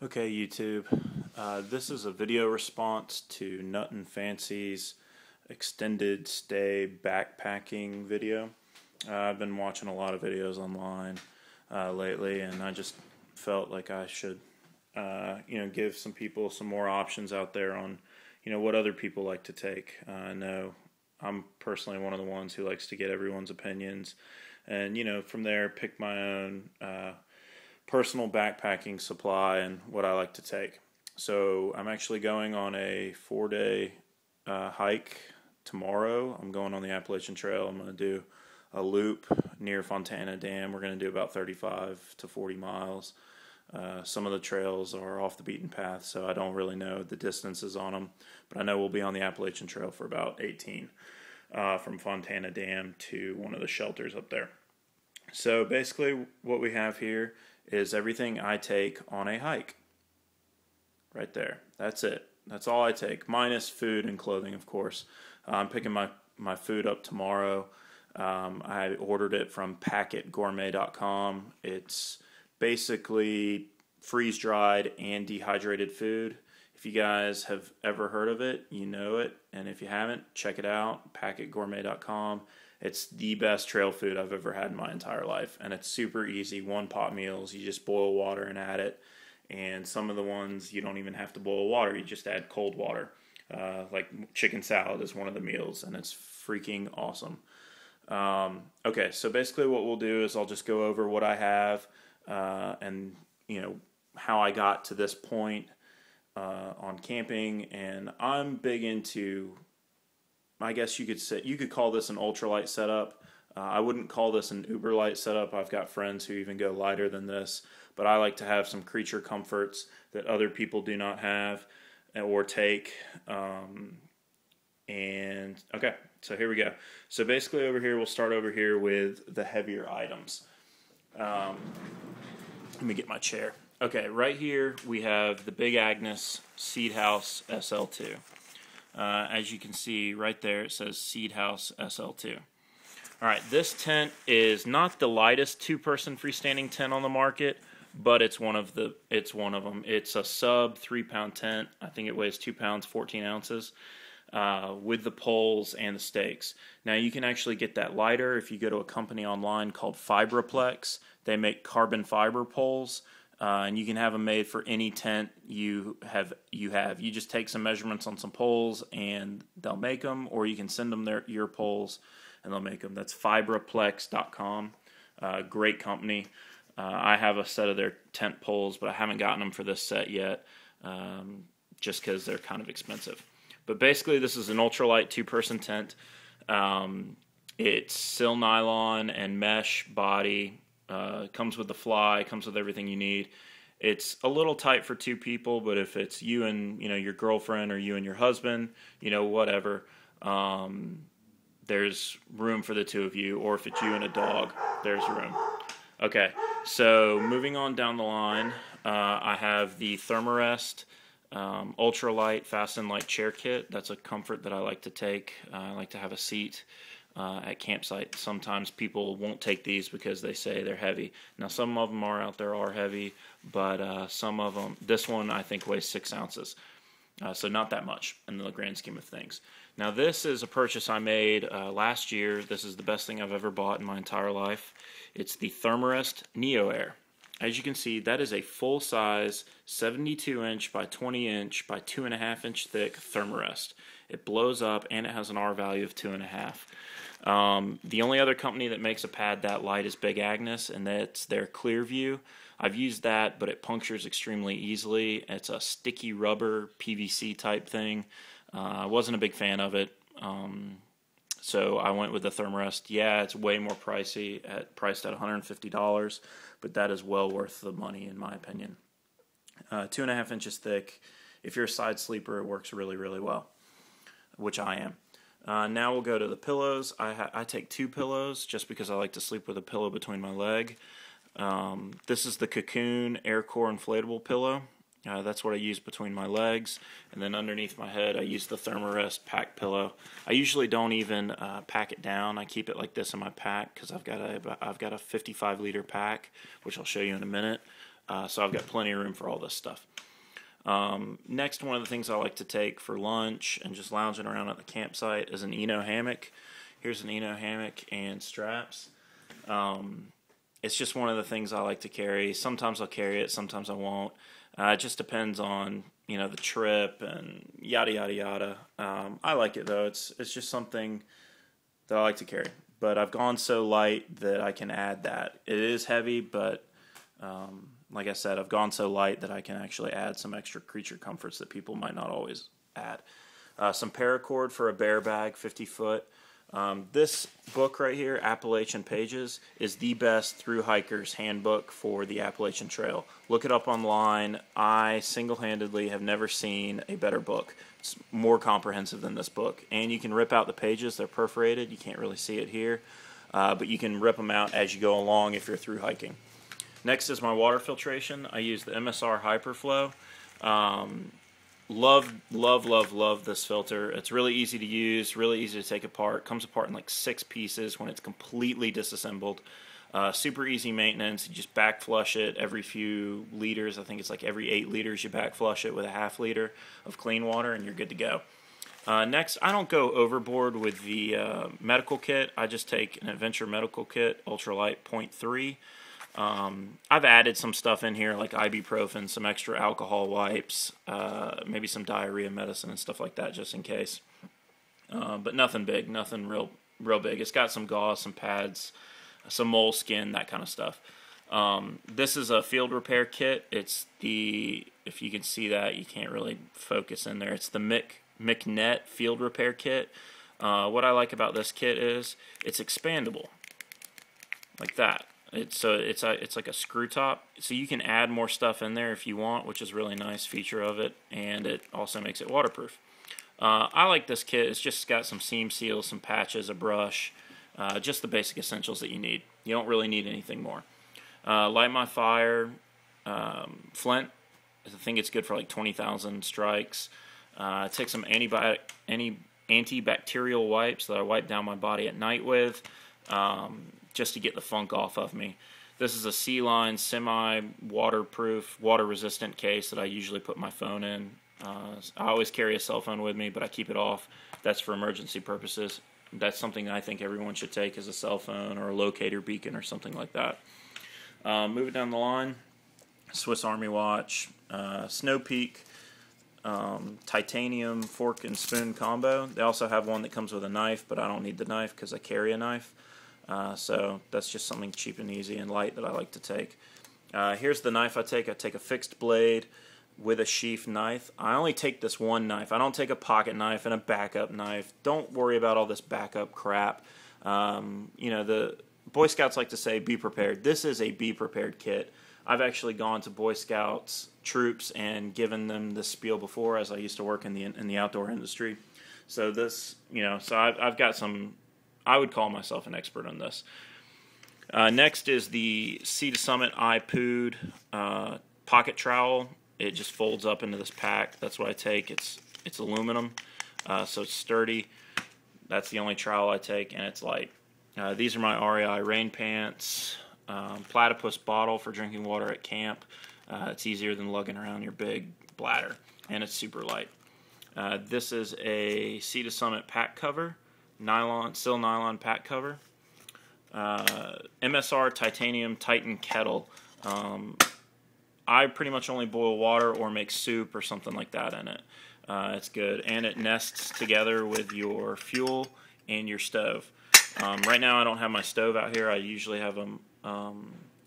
Okay, YouTube. This is a video response to Nut and Fancy's extended stay backpacking video. I've been watching a lot of videos online lately, and I just felt like I should, give some people some more options out there on, what other people like to take. I know I'm personally one of the ones who likes to get everyone's opinions, and from there pick my own personal backpacking supply and what I like to take. So I'm actually going on a 4-day hike tomorrow. I'm going on the Appalachian Trail. I'm going to do a loop near Fontana Dam. We're going to do about 35 to 40 miles. Some of the trails are off the beaten path, so I don't really know the distances on them, but I know we'll be on the Appalachian Trail for about 18 from Fontana Dam to one of the shelters up there. So basically what we have here is everything I take on a hike. Right there. That's it. That's all I take, minus food and clothing, of course. I'm picking my food up tomorrow. I ordered it from packetgourmet.com. It's basically freeze-dried and dehydrated food. If you guys have ever heard of it, you know it. And if you haven't, check it out, packetgourmet.com. It's the best trail food I've ever had in my entire life. And it's super easy, one-pot meals. You just boil water and add it. And some of the ones, you don't even have to boil water. You just add cold water. Like chicken salad is one of the meals, and it's freaking awesome. Okay, so basically what we'll do is I'll just go over what I have and, how I got to this point on camping. And I'm big into, I guess you could call this an ultralight setup. I wouldn't call this an uber light setup. I've got friends who even go lighter than this, but I like to have some creature comforts that other people do not have or take. And okay, so here we go. So basically over here, we'll start over here with the heavier items. Let me get my chair. Okay, right here we have the Big Agnes Seed House SL2. As you can see right there, it says Seed House SL2. All right, this tent is not the lightest two-person freestanding tent on the market, but it's one of them. It's a sub 3-pound tent. I think it weighs 2 pounds 14 ounces with the poles and the stakes. Now you can actually get that lighter if you go to a company online called Fibraplex. They make carbon fiber poles. And you can have them made for any tent you have. You just take some measurements on some poles, and they'll make them, or you can send them your poles, and they'll make them. That's fibraplex.com. Great company. I have a set of their tent poles, but I haven't gotten them for this set yet, just because they're kind of expensive. But basically, this is an ultralight two-person tent. It's sil nylon and mesh body. Comes with the fly, comes with everything you need. It's a little tight for two people, but if it's you and your girlfriend or you and your husband, whatever, there's room for the two of you. Or if it's you and a dog, there's room. Okay, so moving on down the line, I have the Thermarest ultralight fasten light chair kit. That's a comfort that I like to take. I like to have a seat at campsite. Sometimes people won't take these because they say they're heavy. Now some of them are heavy, but some of them, this one I think weighs 6 ounces. So not that much in the grand scheme of things. Now this is a purchase I made last year. This is the best thing I've ever bought in my entire life. It's the Thermarest Neo Air. As you can see, that is a full-size 72-inch by 20-inch by 2.5-inch thick Thermarest. It blows up, and it has an R value of 2.5. The only other company that makes a pad that light is Big Agnes, and that's their Clearview. I've used that, but it punctures extremely easily. It's a sticky rubber PVC type thing. I wasn't a big fan of it, so I went with the Thermarest. Yeah, it's way more pricey, priced at $150, but that is well worth the money in my opinion. 2.5 inches thick. If you're a side sleeper, it works really, really well, which I am. Now we'll go to the pillows. I take 2 pillows just because I like to sleep with a pillow between my leg. This is the Cocoon AirCore inflatable pillow. That's what I use between my legs, and then underneath my head I use the Thermarest pack pillow. I usually don't even pack it down. I keep it like this in my pack because I've got a 55-liter pack, which I'll show you in a minute. So I've got plenty of room for all this stuff. Next, one of the things I like to take for lunch and just lounging around at the campsite is an Eno hammock. Here's an Eno hammock and straps. It's just one of the things I like to carry. Sometimes I'll carry it, sometimes I won't. It just depends on the trip and yada yada yada. I like it though. It's just something that I like to carry. But I've gone so light that I can add that. It is heavy, but like I said, I've gone so light that I can actually add some extra creature comforts that people might not always add. Some paracord for a bear bag, 50 foot. This book right here, Appalachian Pages, is the best thru hiker's handbook for the Appalachian Trail. Look it up online. I single-handedly have never seen a better book. It's more comprehensive than this book. And you can rip out the pages. They're perforated. You can't really see it here. But you can rip them out as you go along if you're thru hiking. Next is my water filtration. I use the MSR Hyperflow. Love this filter. It's really easy to use, really easy to take apart. Comes apart in like 6 pieces when it's completely disassembled. Super easy maintenance. You just back flush it every few liters. I think it's like every 8 liters you back flush it with a half liter of clean water and you're good to go. Next, I don't go overboard with the medical kit. I just take an Adventure Medical Kit, Ultralight 0.3. I've added some stuff in here like ibuprofen, some extra alcohol wipes, maybe some diarrhea medicine and stuff like that just in case. But nothing big, nothing real big. It's got some gauze, some pads, some moleskin, that kind of stuff. This is a field repair kit. It's if you can see that, you can't really focus in there. It's the McNet field repair kit. What I like about this kit is it's expandable, like that. It's like a screw top, so you can add more stuff in there if you want, which is a really nice feature of it, and it also makes it waterproof. I like this kit. It's just got some seam seals, some patches, a brush, just the basic essentials that you need. You don't really need anything more. Light my fire, flint. I think it's good for like 20,000 strikes. Take some antibacterial wipes that I wipe down my body at night with. Just to get the funk off of me. This is a C-Line semi-waterproof, water-resistant case that I usually put my phone in. I always carry a cell phone with me, but I keep it off. That's for emergency purposes. That's something I think everyone should take as a cell phone or a locator beacon or something like that. Moving down the line, Swiss Army watch, Snow Peak, titanium fork and spoon combo. They also have one that comes with a knife, but I don't need the knife because I carry a knife. So that's just something cheap and easy and light that I like to take. Here's the knife I take. I take a fixed blade with a sheath knife. I only take this one knife. I don't take a pocket knife and a backup knife. Don't worry about all this backup crap. The Boy Scouts like to say be prepared. This is a be prepared kit. I've actually gone to Boy Scouts troops and given them this spiel before, as I used to work in the outdoor industry. So this, I've got some. I would call myself an expert on this. Next is the Sea to Summit iPood pocket trowel. It just folds up into this pack. That's what I take. It's aluminum, so it's sturdy. That's the only trowel I take, and it's light. These are my REI rain pants. Platypus bottle for drinking water at camp. It's easier than lugging around your big bladder, and it's super light. This is a Sea to Summit pack cover. Still nylon pack cover. MSR Titanium Titan kettle. I pretty much only boil water or make soup or something like that in it. It's good, and it nests together with your fuel and your stove. Right now I don't have my stove out here. I usually have an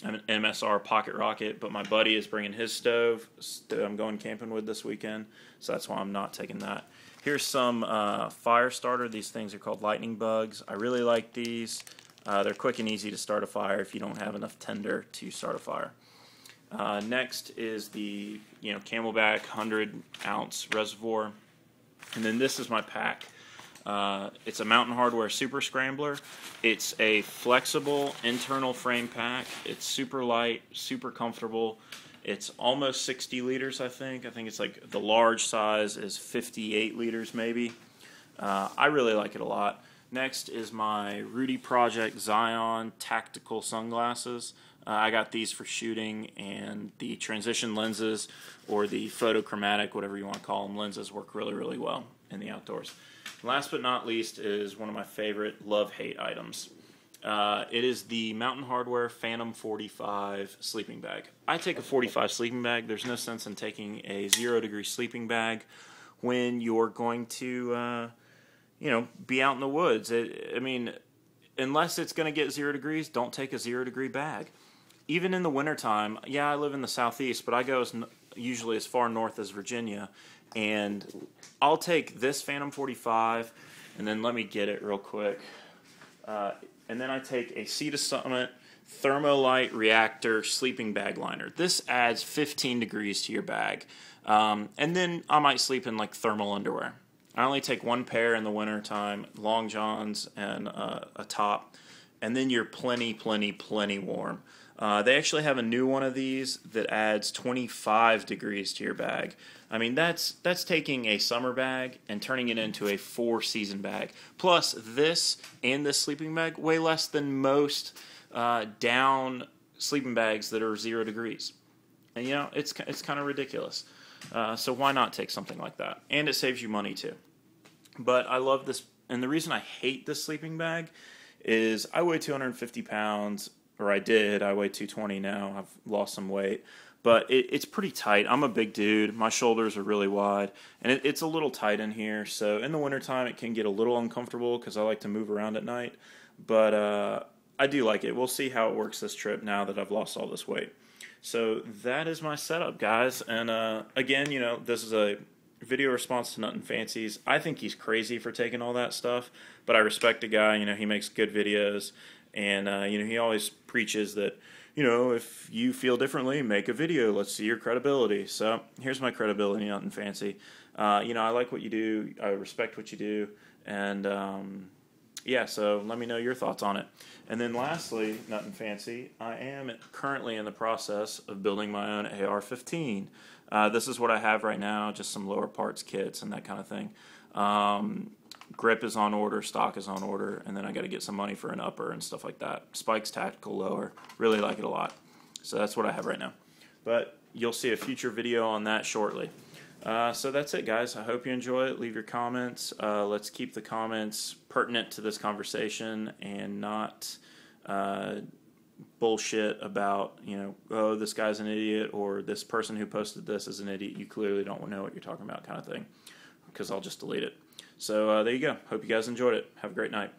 MSR Pocket Rocket, but my buddy is bringing his stove that I'm going camping with this weekend, so that's why I'm not taking that. Here's some fire starter. These things are called lightning bugs. I really like these. They're quick and easy to start a fire if you don't have enough tinder to start a fire. Next is the Camelback 100-ounce reservoir. And then this is my pack. It's a Mountain Hardwear Super Scrambler. It's a flexible internal frame pack. It's super light, super comfortable. It's almost 60 liters, I think. I think it's like the large size is 58 liters maybe. I really like it a lot. Next is my Rudy Project Zion tactical sunglasses. I got these for shooting, and the transition lenses or the photochromatic, whatever you want to call them, lenses work really, really well in the outdoors. Last but not least is one of my favorite love-hate items. It is the Mountain Hardwear Phantom 45 sleeping bag. I take a 45 sleeping bag. There's no sense in taking a 0-degree sleeping bag when you're going to, be out in the woods. I mean, unless it's going to get 0 degrees, don't take a 0-degree bag. Even in the wintertime, yeah, I live in the southeast, but I go usually as far north as Virginia, and I'll take this Phantom 45, and then let me get it real quick. And then I take a Sea to Summit Thermolite Reactor sleeping bag liner. This adds 15 degrees to your bag. And then I might sleep in like thermal underwear. I only take one pair in the wintertime, long johns and a top, and then you're plenty warm. They actually have a new one of these that adds 25 degrees to your bag. I mean, that's taking a summer bag and turning it into a 4-season bag. Plus, this and this sleeping bag weigh less than most down sleeping bags that are 0 degrees. And, it's kind of ridiculous. So why not take something like that? And it saves you money, too. But I love this. And the reason I hate this sleeping bag is I weigh 250 pounds. Or I did. I weigh 220 now. I've lost some weight. But it's pretty tight. I'm a big dude. My shoulders are really wide. And it's a little tight in here. So in the wintertime, it can get a little uncomfortable because I like to move around at night. But I do like it. We'll see how it works this trip now that I've lost all this weight. So that is my setup, guys. And again, this is a video response to Nuttin' Fancies. I think he's crazy for taking all that stuff. But I respect the guy. He makes good videos. And, he always preaches that, if you feel differently, make a video. Let's see your credibility. So here's my credibility, Nuttin' Fancy. I like what you do. I respect what you do. And, so let me know your thoughts on it. And then lastly, Nuttin' Fancy, I am currently in the process of building my own AR-15. This is what I have right now, just some lower parts kits and that kind of thing. Grip is on order, stock is on order, and then I got to get some money for an upper and stuff like that. Spikes tactical lower, really like it a lot. So that's what I have right now. But you'll see a future video on that shortly. So that's it, guys. I hope you enjoy it. Leave your comments. Let's keep the comments pertinent to this conversation and not bullshit about, oh, this guy's an idiot or this person who posted this is an idiot. You clearly don't know what you're talking about kind of thing, because I'll just delete it. So there you go. Hope you guys enjoyed it. Have a great night.